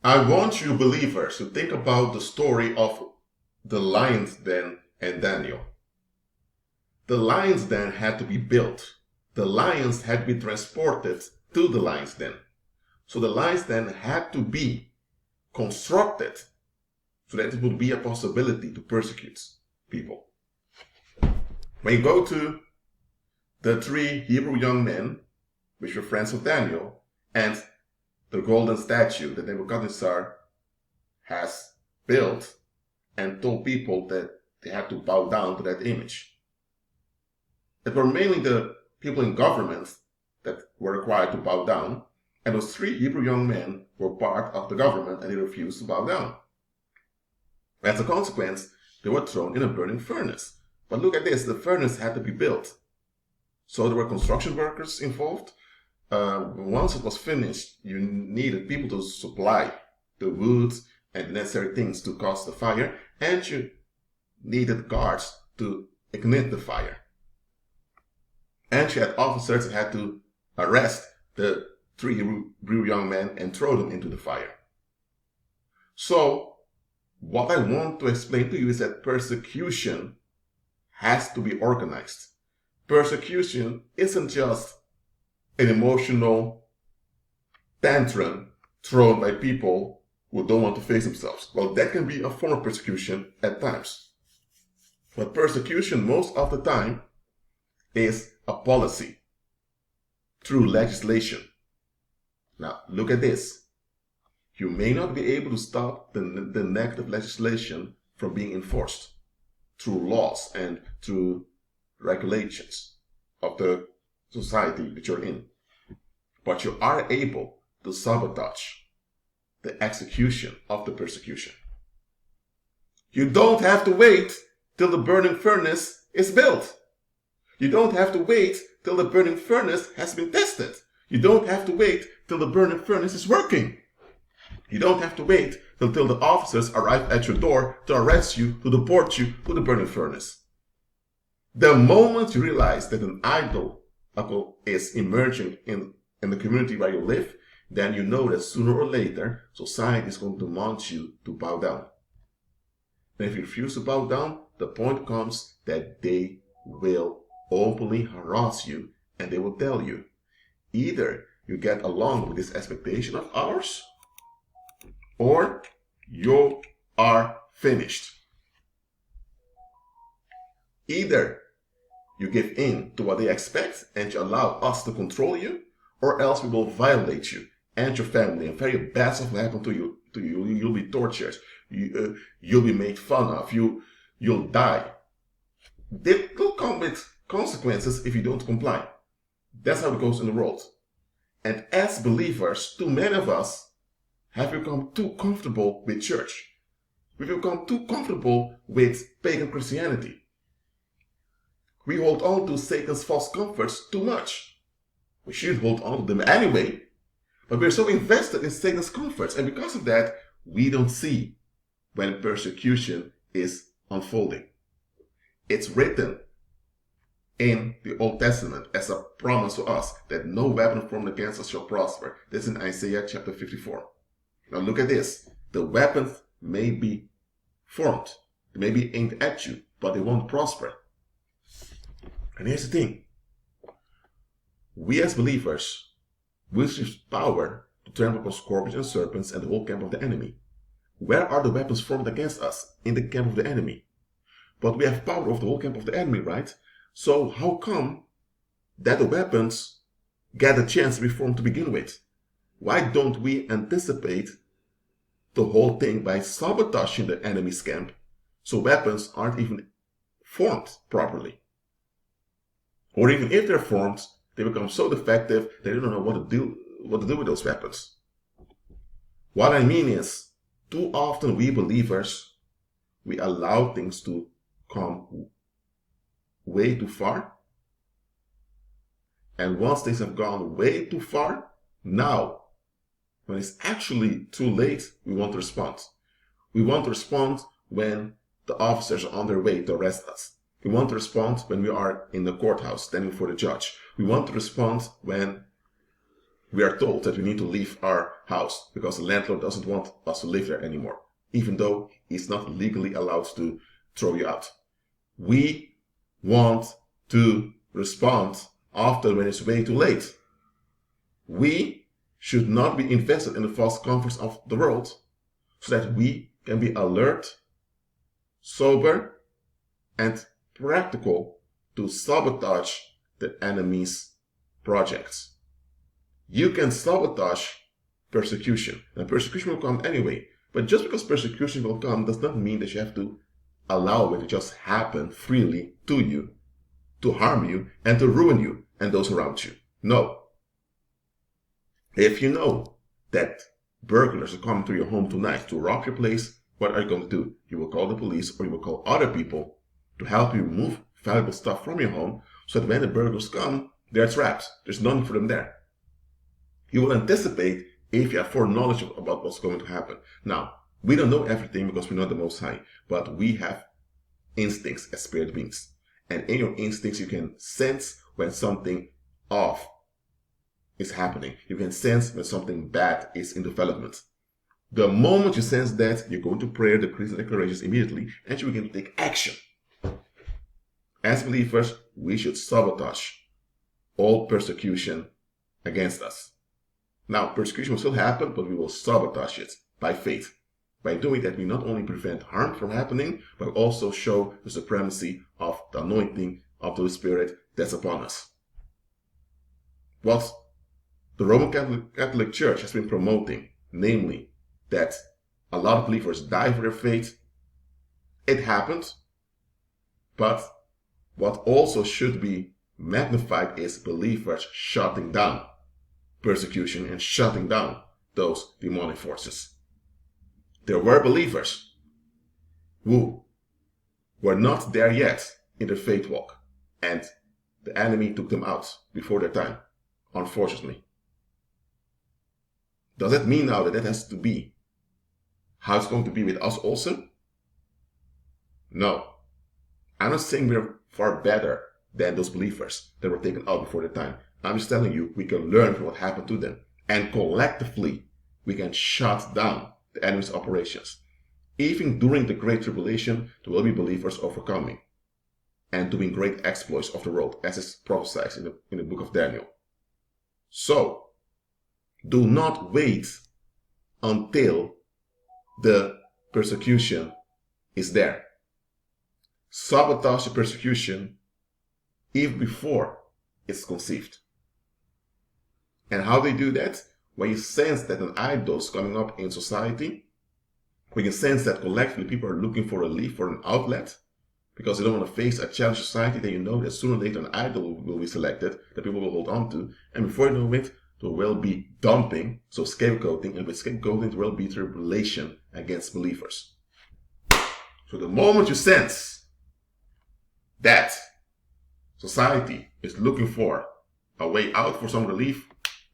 I want you believers to think about the story of the lion's den and Daniel. The lion's den had to be built. The lions had to be transported to the lion's den. So the lion's den had to be constructed so that it would be a possibility to persecute people. When you go to the 3 Hebrew young men, which were friends of Daniel, and the golden statue that Nebuchadnezzar has built and told people that they had to bow down to that image. It were mainly the people in government that were required to bow down, and those 3 Hebrew young men were part of the government and they refused to bow down. As a consequence, they were thrown in a burning furnace. But look at this, the furnace had to be built. So there were construction workers involved. Once it was finished, you needed people to supply the wood and the necessary things to cause the fire, and you needed guards to ignite the fire. And you had officers that had to arrest the 3 Hebrew young men and throw them into the fire. So, what I want to explain to you is that persecution has to be organized. Persecution isn't just an emotional tantrum thrown by people who don't want to face themselves. Well, that can be a form of persecution at times. But persecution most of the time is a policy through legislation. Now, look at this. You may not be able to stop the negative legislation from being enforced through laws and through regulations of the society that you're in. But you are able to sabotage the execution of the persecution. You don't have to wait till the burning furnace is built. You don't have to wait till the burning furnace has been tested. You don't have to wait till the burning furnace is working. You don't have to wait until the officers arrive at your door to arrest you, to deport you to the burning furnace. The moment you realize that an idol is emerging in the community where you live, then you know that sooner or later society is going to demand you to bow down. And if you refuse to bow down, the point comes that they will openly harass you and they will tell you, either you get along with this expectation of ours, or you are finished. Either you give in to what they expect and you allow us to control you, or else we will violate you and your family, and very bad stuff will happen to you. You'll be tortured. You'll be made fun of. You'll die. They will come with consequences if you don't comply. That's how it goes in the world. And as believers, too many of us have become too comfortable with church. We've become too comfortable with pagan Christianity. We hold on to Satan's false comforts too much. We should hold on to them anyway, but we're so invested in Satan's comforts, and because of that, we don't see when persecution is unfolding. It's written in the Old Testament as a promise to us that no weapon formed against us shall prosper. This is in Isaiah chapter 54. Now look at this. The weapons may be formed. They may be aimed at you, but they won't prosper. And here's the thing. We as believers, we receive power to trample upon scorpions and serpents and the whole camp of the enemy. Where are the weapons formed against us? In the camp of the enemy. But we have power over the whole camp of the enemy, right? So how come that the weapons get a chance to be formed to begin with? Why don't we anticipate the whole thing by sabotaging the enemy's camp so weapons aren't even formed properly? Or even if they're formed, they become so defective that they don't know what to do with those weapons. What I mean is, too often we believers, we allow things to come way too far. And once things have gone way too far, now, when it's actually too late, we want to respond. We want to respond when the officers are on their way to arrest us. We want to respond when we are in the courthouse standing for the judge. We want to respond when We are told that we need to leave our house because the landlord doesn't want us to live there anymore, even though he's not legally allowed to throw you out. We want to respond often when it's way too late. We should not be invested in the false comforts of the world so that we can be alert, sober, and practical to sabotage the enemy's projects. You can sabotage persecution, and persecution will come anyway. But just because persecution will come does not mean that you have to allow it to just happen freely to you, to harm you, and to ruin you and those around you. No. If you know that burglars are coming to your home tonight to rob your place, what are you going to do? You will call the police or you will call other people to help you remove valuable stuff from your home so that when the burglars come, they're trapped. There's nothing for them there. You will anticipate if you have foreknowledge about what's going to happen. Now, we don't know everything because we're not the Most High, but we have instincts as spirit beings. And in your instincts, you can sense when something off is happening. You can sense when something bad is in development. The moment you sense that, you go into prayer, decrees, and declarations immediately, and you begin to take action. As believers, we should sabotage all persecution against us. Now, persecution will still happen, but we will sabotage it by faith. By doing that, we not only prevent harm from happening, but also show the supremacy of the anointing of the Spirit that's upon us. What the Roman Catholic Church has been promoting, namely that a lot of believers die for their faith, it happened, but what also should be magnified is believers shutting down persecution and shutting down those demonic forces. There were believers who were not there yet in their faith walk, and the enemy took them out before their time, unfortunately. Does that mean now that that has to be how it's going to be with us also? No. I'm not saying we're far better than those believers that were taken out before their time. I'm just telling you, we can learn from what happened to them. And collectively, we can shut down the enemy's operations. Even during the Great Tribulation, there will be believers overcoming and doing great exploits of the world, as is prophesied in the book of Daniel. So, do not wait until the persecution is there. Sabotage the persecution even before it's conceived. And how do you do that? When you sense that an idol is coming up in society, when you sense that collectively people are looking for relief, for an outlet, because they don't want to face a challenged society, then you know that sooner or later an idol will be selected that people will hold on to. And before you know it, there will be dumping, so scapegoating, and with scapegoating there will be tribulation against believers. So the moment you sense that society is looking for a way out, for some relief,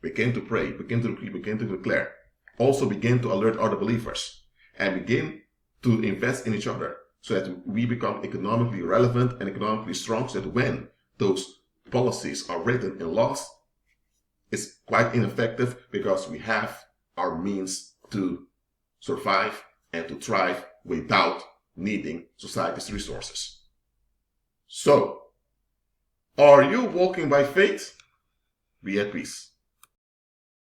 begin to pray, begin to decree, begin to declare. Also begin to alert other believers and begin to invest in each other so that we become economically relevant and economically strong, so that when those policies are written in laws, it's quite ineffective because we have our means to survive and to thrive without needing society's resources. So, are you walking by faith? Be at peace.